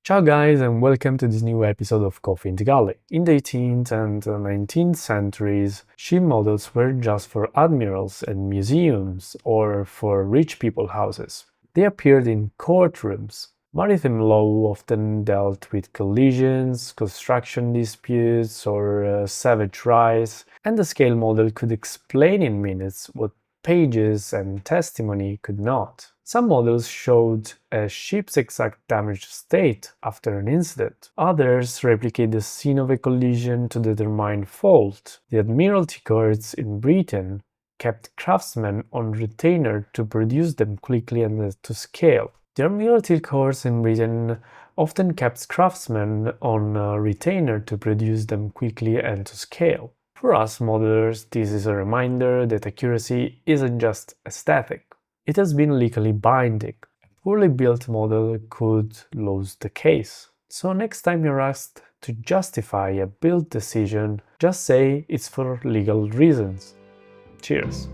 Ciao guys and welcome to this new episode of Coffee in the Galley. In the 18th and 19th centuries, ship models were just for admirals and museums or for rich people houses. They appeared in courtrooms. Maritime law often dealt with collisions, construction disputes, or savage rights, and the scale model could explain in minutes what pages and testimony could not. Some models showed a ship's exact damaged state after an incident. Others replicate the scene of a collision to determine fault. The Admiralty courts in Britain kept craftsmen on retainer to produce them quickly and to scale. The Admiralty courts in Britain often kept craftsmen on retainer to produce them quickly and to scale. For us modelers, this is a reminder that accuracy isn't just aesthetic. It has been legally binding. A poorly built model could lose the case. So next time you're asked to justify a build decision, just say it's for legal reasons. Cheers!